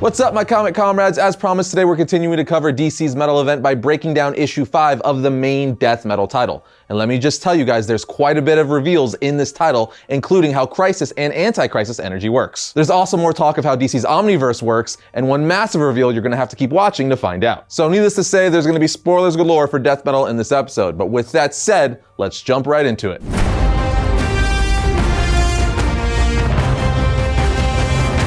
What's up, my comic comrades? As promised, today we're continuing to cover DC's metal event by breaking down issue 5 of the main death metal title. And let me just tell you guys, there's quite a bit of reveals in this title, including how Crisis and Anti-Crisis energy works. There's also more talk of how DC's Omniverse works, and one massive reveal you're gonna have to keep watching to find out. So needless to say, there's gonna be spoilers galore for death metal in this episode, but with that said, let's jump right into it.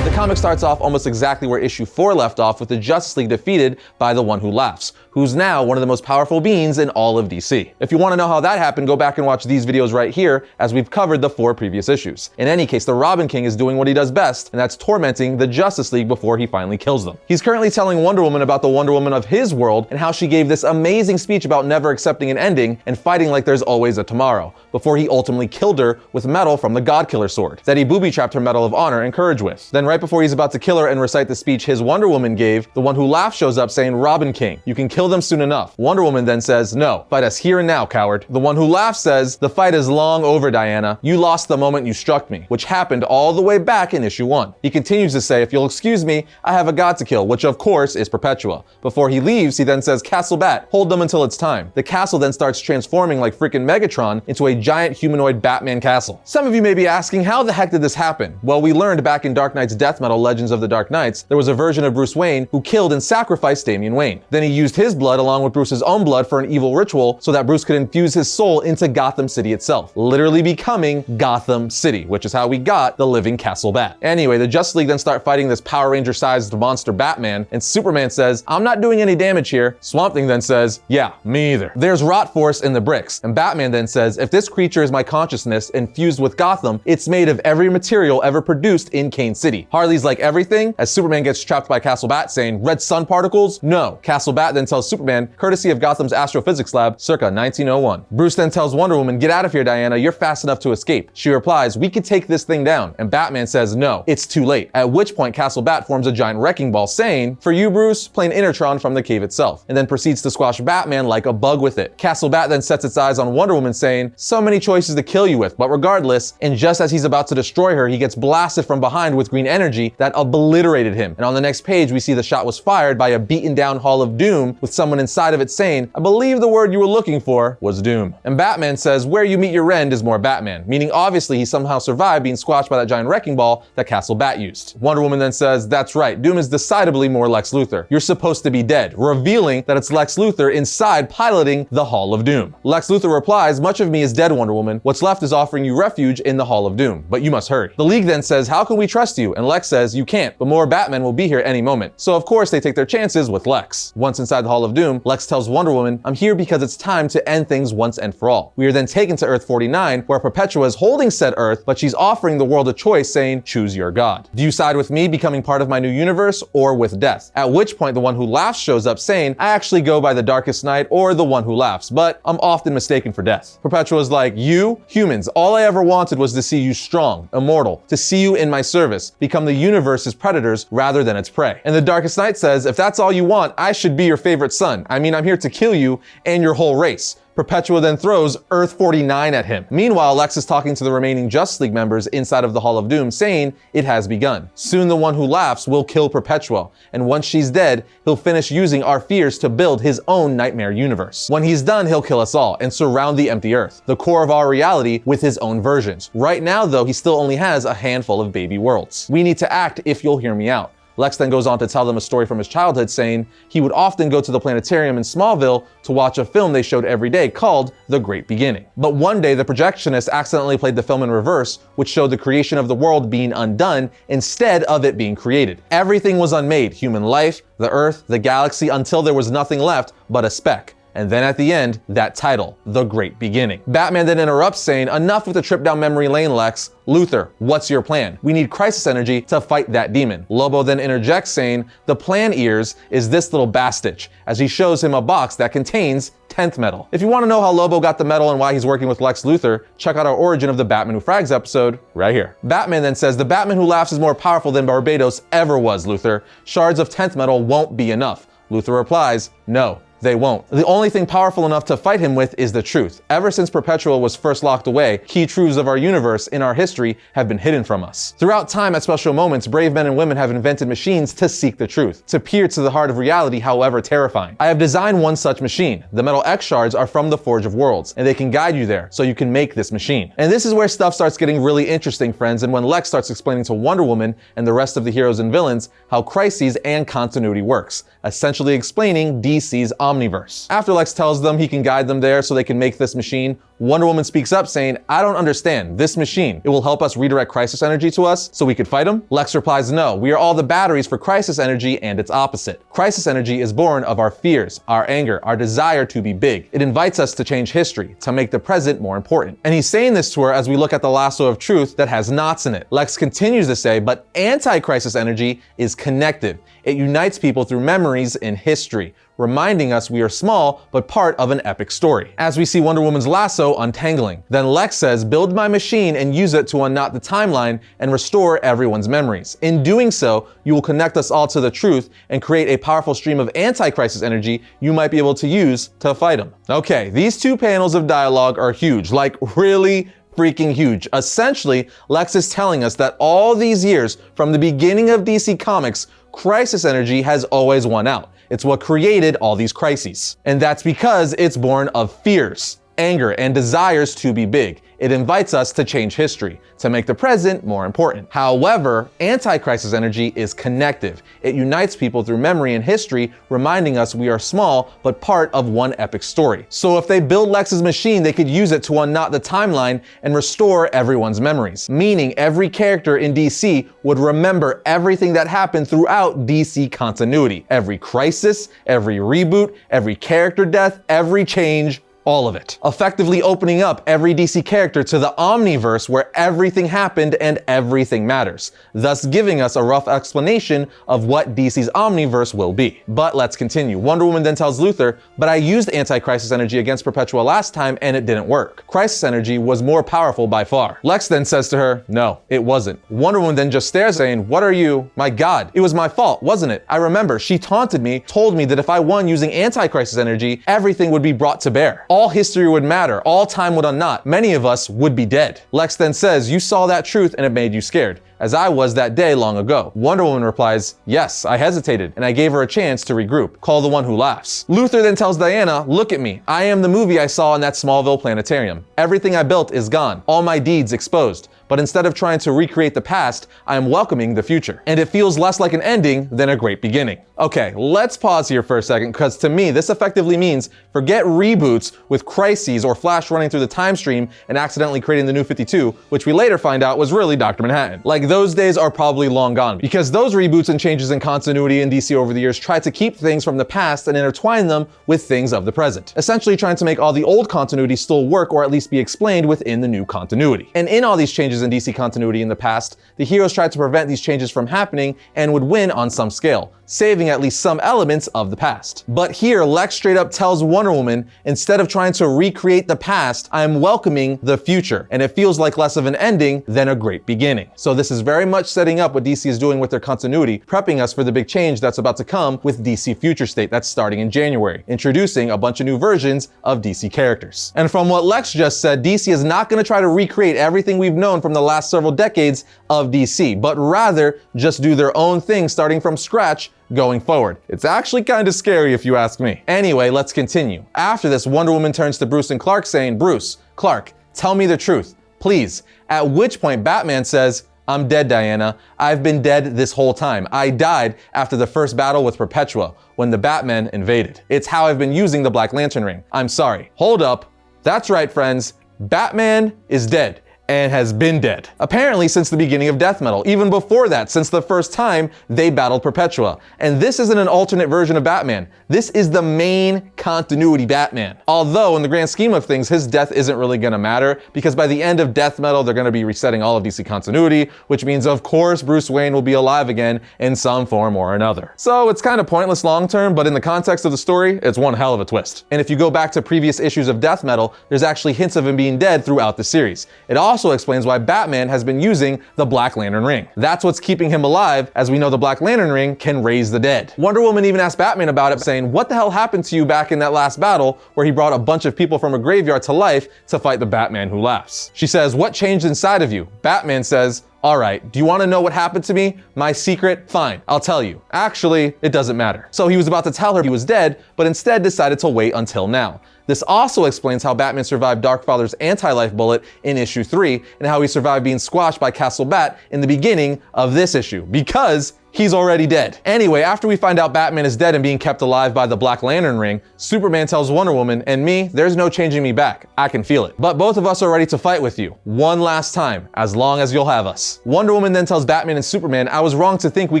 The comic starts off almost exactly where issue 4 left off, with the Justice League defeated by the One Who Laughs, who's now one of the most powerful beings in all of DC. If you want to know how that happened, go back and watch these videos right here, as we've covered the 4 previous issues. In any case, the Robin King is doing what he does best, and that's tormenting the Justice League before he finally kills them. He's currently telling Wonder Woman about the Wonder Woman of his world and how she gave this amazing speech about never accepting an ending and fighting like there's always a tomorrow, before he ultimately killed her with metal from the God Killer sword that he booby-trapped her Medal of Honor and Courage with. Then right before he's about to kill her and recite the speech his Wonder Woman gave, the One Who Laughs shows up saying, "Robin King, you can kill them soon enough." Wonder Woman then says, "No, fight us here and now, coward." The One Who Laughs says, "The fight is long over, Diana. You lost the moment you struck me," which happened all the way back in issue 1. He continues to say, "If you'll excuse me, I have a god to kill," which of course is Perpetua. Before he leaves, he then says, "Castle Bat, hold them until it's time." The castle then starts transforming like freaking Megatron into a giant humanoid Batman castle. Some of you may be asking, how the heck did this happen? Well, we learned back in Dark Knight's death metal Legends of the Dark Knights, there was a version of Bruce Wayne who killed and sacrificed Damian Wayne. Then he used his blood along with Bruce's own blood for an evil ritual so that Bruce could infuse his soul into Gotham City itself, literally becoming Gotham City, which is how we got the living Castle Bat. Anyway, the Justice League then start fighting this Power Ranger-sized monster Batman, and Superman says, "I'm not doing any damage here." Swamp Thing then says, "Yeah, me either." There's Rot Force in the bricks, and Batman then says, "If this creature is my consciousness infused with Gotham, it's made of every material ever produced in Kane City." Harley's like, "Everything?" As Superman gets trapped by Castle Bat saying, "Red sun particles? No." Castle Bat then tells Superman, courtesy of Gotham's astrophysics lab, circa 1901. Bruce then tells Wonder Woman, "Get out of here, Diana, you're fast enough to escape." She replies, "We could take this thing down." And Batman says, "No, it's too late." At which point Castle Bat forms a giant wrecking ball saying, "For you, Bruce," playing Intertron from the cave itself, and then proceeds to squash Batman like a bug with it. Castle Bat then sets its eyes on Wonder Woman saying, "So many choices to kill you with, but regardless," and just as he's about to destroy her, he gets blasted from behind with green energy that obliterated him. And on the next page, we see the shot was fired by a beaten down Hall of Doom with someone inside of it saying, "I believe the word you were looking for was doom." And Batman says, "Where you meet your end is more Batman," meaning obviously he somehow survived being squashed by that giant wrecking ball that Castle Bat used. Wonder Woman then says, "That's right, Doom is decidedly more Lex Luthor. You're supposed to be dead," revealing that it's Lex Luthor inside piloting the Hall of Doom. Lex Luthor replies, "Much of me is dead, Wonder Woman. What's left is offering you refuge in the Hall of Doom, but you must hurry." The League then says, "How can we trust you?" And Lex says, "You can't, but more Batman will be here any moment." So of course they take their chances with Lex. Once inside the Hall of Doom, Lex tells Wonder Woman, "I'm here because it's time to end things once and for all." We are then taken to Earth 49, where Perpetua is holding said Earth, but she's offering the world a choice saying, "Choose your god. Do you side with me becoming part of my new universe, or with death?" At which point the One Who Laughs shows up saying, "I actually go by the Darkest Night or the One Who Laughs, but I'm often mistaken for death." Perpetua's like, "You? Humans, all I ever wanted was to see you strong, immortal, to see you in my service, become the universe's predators rather than its prey." And the Darkest Night says, "If that's all you want, I should be your favorite son. I mean, I'm here to kill you and your whole race." Perpetua then throws Earth 49 at him. Meanwhile, Lex is talking to the remaining Justice League members inside of the Hall of Doom, saying it has begun. Soon the One Who Laughs will kill Perpetua, and once she's dead, he'll finish using our fears to build his own nightmare universe. When he's done, he'll kill us all and surround the empty Earth, the core of our reality, with his own versions. Right now, though, he still only has a handful of baby worlds. We need to act if you'll hear me out. Lex then goes on to tell them a story from his childhood, saying he would often go to the planetarium in Smallville to watch a film they showed every day called The Great Beginning. But one day the projectionist accidentally played the film in reverse, which showed the creation of the world being undone instead of it being created. Everything was unmade, human life, the Earth, the galaxy, until there was nothing left but a speck. And then at the end, that title, The Great Beginning. Batman then interrupts saying, "Enough with the trip down memory lane, Lex. Luthor, what's your plan? We need crisis energy to fight that demon." Lobo then interjects saying, "The plan, Ears, is this little bastich," as he shows him a box that contains 10th metal. If you want to know how Lobo got the metal and why he's working with Lex Luthor, check out our Origin of the Batman Who Frags episode right here. Batman then says, "The Batman Who Laughs is more powerful than Barbados ever was, Luthor. Shards of 10th metal won't be enough." Luthor replies, "No. they won't. The only thing powerful enough to fight him with is the truth. Ever since Perpetua was first locked away, key truths of our universe in our history have been hidden from us. Throughout time, at special moments, brave men and women have invented machines to seek the truth, to peer to the heart of reality, however terrifying. I have designed one such machine. The metal X shards are from the Forge of Worlds, and they can guide you there, so you can make this machine. And this is where stuff starts getting really interesting, friends, and when Lex starts explaining to Wonder Woman and the rest of the heroes and villains how crises and continuity works, essentially explaining DC's Omniverse. After Lex tells them he can guide them there so they can make this machine, Wonder Woman speaks up saying, "I don't understand. This machine, it will help us redirect crisis energy to us so we could fight him?" Lex replies, "No, we are all the batteries for crisis energy and its opposite. Crisis energy is born of our fears, our anger, our desire to be big. It invites us to change history, to make the present more important." And he's saying this to her as we look at the lasso of truth that has knots in it. Lex continues to say, "But anti-crisis energy is connective. It unites people through memories in history, reminding us we are small but part of an epic story." As we see Wonder Woman's lasso untangling. Then Lex says, "Build my machine and use it to unknot the timeline and restore everyone's memories. In doing so, you will connect us all to the truth and create a powerful stream of anti-crisis energy you might be able to use to fight him." Okay, these two panels of dialogue are huge, like really freaking huge. Essentially, Lex is telling us that all these years, from the beginning of DC Comics, crisis energy has always won out. It's what created all these crises. And that's because it's born of fears, anger, and desires to be big. It invites us to change history, to make the present more important. However, anti-crisis energy is connective. It unites people through memory and history, reminding us we are small, but part of one epic story. So if they build Lex's machine, they could use it to unknot the timeline and restore everyone's memories. Meaning every character in DC would remember everything that happened throughout DC continuity. Every crisis, every reboot, every character death, every change, all of it. Effectively opening up every DC character to the Omniverse where everything happened and everything matters, thus giving us a rough explanation of what DC's Omniverse will be. But let's continue. Wonder Woman then tells Luthor, "But I used anti-crisis energy against Perpetua last time and it didn't work. Crisis energy was more powerful by far." Lex then says to her, "No, it wasn't." Wonder Woman then just stares saying, "What are you? My God, it was my fault, wasn't it? I remember, she taunted me, told me that if I won using anti-crisis energy, everything would be brought to bear. All history would matter, all time would unknot, many of us would be dead." Lex then says, "You saw that truth and it made you scared, as I was that day long ago." Wonder Woman replies, "Yes, I hesitated, and I gave her a chance to regroup. Call the one who laughs." Luthor then tells Diana, "Look at me. I am the movie I saw in that Smallville planetarium. Everything I built is gone, all my deeds exposed. But instead of trying to recreate the past, I am welcoming the future. And it feels less like an ending than a great beginning." Okay, let's pause here for a second, because to me, this effectively means forget reboots with crises or Flash running through the time stream and accidentally creating the New 52, which we later find out was really Dr. Manhattan. Like, those days are probably long gone, because those reboots and changes in continuity in DC over the years tried to keep things from the past and intertwine them with things of the present, essentially trying to make all the old continuity still work or at least be explained within the new continuity. And in all these changes in DC continuity in the past, the heroes tried to prevent these changes from happening and would win on some scale, saving at least some elements of the past. But here, Lex straight up tells Wonder Woman, instead of trying to recreate the past, I am welcoming the future, and it feels like less of an ending than a great beginning. So this is very much setting up what DC is doing with their continuity, prepping us for the big change that's about to come with DC Future State that's starting in January, introducing a bunch of new versions of DC characters. And from what Lex just said, DC is not going to try to recreate everything we've known from the last several decades of DC, but rather just do their own thing starting from scratch going forward. It's actually kind of scary if you ask me. Anyway, let's continue. After this, Wonder Woman turns to Bruce and Clark saying, "Bruce, Clark, tell me the truth, please." At which point Batman says, "I'm dead, Diana. I've been dead this whole time. I died after the first battle with Perpetua, when the Batman invaded. It's how I've been using the Black Lantern ring. I'm sorry." Hold up. That's right, friends. Batman is dead. And has been dead. Apparently since the beginning of death metal, even before that, since the first time they battled Perpetua. And this isn't an alternate version of Batman. This is the main continuity Batman. Although in the grand scheme of things, his death isn't really gonna matter, because by the end of death metal, they're gonna be resetting all of DC continuity, which means of course Bruce Wayne will be alive again in some form or another. So it's kind of pointless long term, but in the context of the story, it's one hell of a twist. And if you go back to previous issues of death metal, there's actually hints of him being dead throughout the series. It also explains why Batman has been using the Black Lantern ring. That's what's keeping him alive, as we know the Black Lantern ring can raise the dead. Wonder Woman even asked Batman about it, saying, what the hell happened to you back in that last battle where he brought a bunch of people from a graveyard to life to fight the Batman who laughs? She says, what changed inside of you? Batman says, all right, do you want to know what happened to me? My secret? Fine, I'll tell you. Actually, it doesn't matter. So he was about to tell her he was dead, but instead decided to wait until now. This also explains how Batman survived Darkfather's anti-life bullet in issue 3, and how he survived being squashed by Castle Bat in the beginning of this issue, because he's already dead. Anyway, after we find out Batman is dead and being kept alive by the Black Lantern ring, Superman tells Wonder Woman, and me, there's no changing me back. I can feel it. But both of us are ready to fight with you. One last time, as long as you'll have us. Wonder Woman then tells Batman and Superman, I was wrong to think we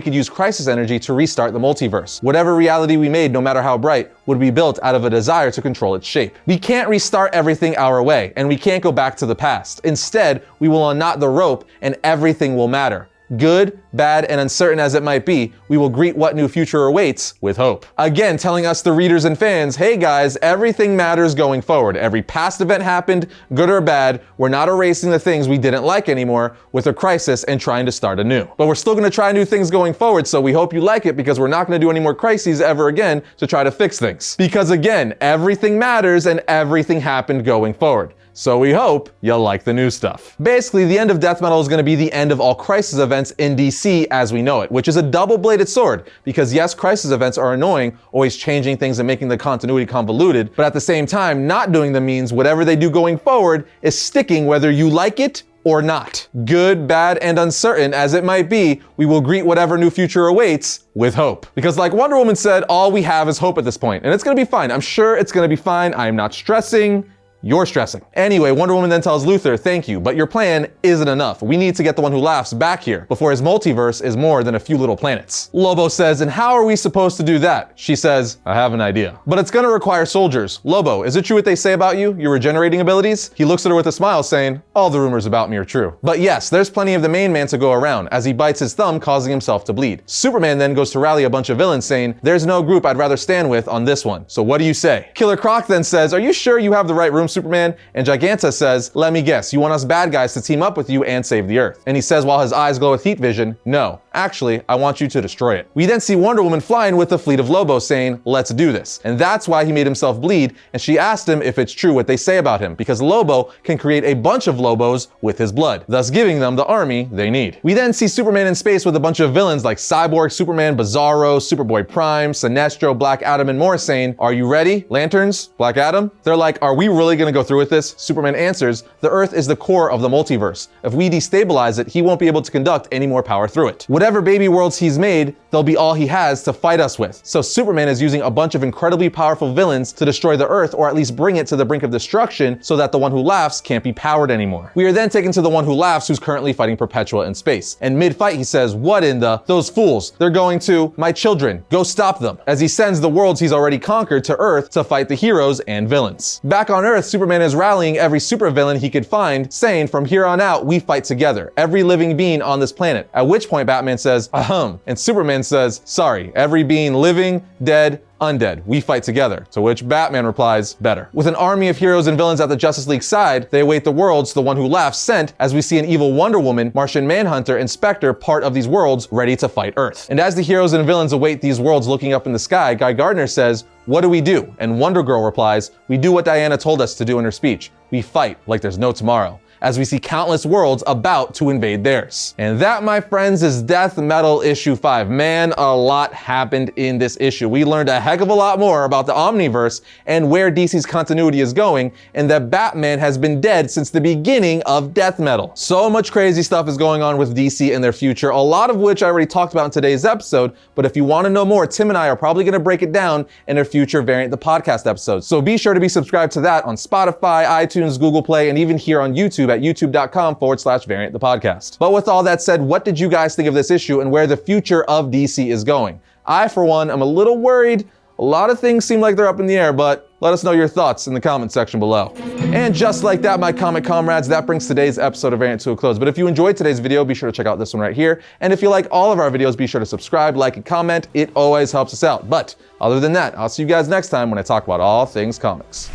could use crisis energy to restart the multiverse. Whatever reality we made, no matter how bright, would be built out of a desire to control its shape. We can't restart everything our way, and we can't go back to the past. Instead, we will unknot the rope and everything will matter. Good, bad, and uncertain as it might be, we will greet what new future awaits with hope. Again, telling us, the readers and fans, hey guys, everything matters going forward. Every past event happened, good or bad. We're not erasing the things we didn't like anymore with a crisis and trying to start anew. But we're still gonna try new things going forward, so we hope you like it, because we're not gonna do any more crises ever again to try to fix things. Because again, everything matters and everything happened going forward. So we hope you'll like the new stuff. Basically, the end of Death Metal is going to be the end of all crisis events in DC as we know it, which is a double-bladed sword, because yes, crisis events are annoying, always changing things and making the continuity convoluted, but at the same time, not doing them means whatever they do going forward is sticking whether you like it or not. Good, bad, and uncertain as it might be, we will greet whatever new future awaits with hope. Because like Wonder Woman said, all we have is hope at this point, and it's going to be fine. I'm sure it's going to be fine. I am not stressing. You're stressing. Anyway, Wonder Woman then tells Luthor, thank you, but your plan isn't enough. We need to get the one who laughs back here before his multiverse is more than a few little planets. Lobo says, and how are we supposed to do that? She says, I have an idea. But it's gonna require soldiers. Lobo, is it true what they say about you? Your regenerating abilities? He looks at her with a smile saying, all the rumors about me are true. But yes, there's plenty of the main man to go around as he bites his thumb, causing himself to bleed. Superman then goes to rally a bunch of villains saying, there's no group I'd rather stand with on this one. So what do you say? Killer Croc then says, are you sure you have the right room, Superman? And Giganta says, let me guess, you want us bad guys to team up with you and save the Earth. And he says while his eyes glow with heat vision, no, actually, I want you to destroy it. We then see Wonder Woman flying with the fleet of Lobos saying, let's do this. And that's why he made himself bleed, and she asked him if it's true what they say about him, because Lobo can create a bunch of Lobos with his blood, thus giving them the army they need. We then see Superman in space with a bunch of villains like Cyborg, Superman, Bizarro, Superboy Prime, Sinestro, Black Adam, and more saying, are you ready? Lanterns? Black Adam? They're like, are we really gonna go through with this? Superman answers, the Earth is the core of the multiverse. If we destabilize it, he won't be able to conduct any more power through it. Whatever baby worlds he's made, they'll be all he has to fight us with. So Superman is using a bunch of incredibly powerful villains to destroy the Earth, or at least bring it to the brink of destruction so that the one who laughs can't be powered anymore. We are then taken to the one who laughs, who's currently fighting Perpetua in space. And mid-fight he says, what in the, those fools, they're going to, my children, go stop them, as he sends the worlds he's already conquered to Earth to fight the heroes and villains. Back on Earth, Superman is rallying every supervillain he could find, saying, from here on out, we fight together, every living being on this planet. At which point Batman says, ahem, and Superman says, sorry, every being living, dead, undead, we fight together. To which Batman replies, better. With an army of heroes and villains at the Justice League side, they await the worlds the one who laughs sent, as we see an evil Wonder Woman, Martian Manhunter, and Spectre part of these worlds ready to fight Earth. And as the heroes and villains await these worlds looking up in the sky, Guy Gardner says, what do we do? And Wonder Girl replies, we do what Diana told us to do in her speech. We fight like there's no tomorrow, as we see countless worlds about to invade theirs. And that, my friends, is Death Metal issue 5. Man, a lot happened in this issue. We learned a heck of a lot more about the Omniverse and where DC's continuity is going, and that Batman has been dead since the beginning of Death Metal. So much crazy stuff is going on with DC and their future, a lot of which I already talked about in today's episode, but if you want to know more, Tim and I are probably going to break it down in their future Variant the Podcast episodes. So be sure to be subscribed to that on Spotify, iTunes, Google Play, and even here on YouTube at youtube.com/Variant the Podcast. But with all that said, what did you guys think of this issue and where the future of DC is going? I, for one, am a little worried. A lot of things seem like they're up in the air, but let us know your thoughts in the comment section below. And just like that, my comic comrades, that brings today's episode of Variant to a close. But if you enjoyed today's video, be sure to check out this one right here. And if you like all of our videos, be sure to subscribe, like, and comment. It always helps us out. But other than that, I'll see you guys next time when I talk about all things comics.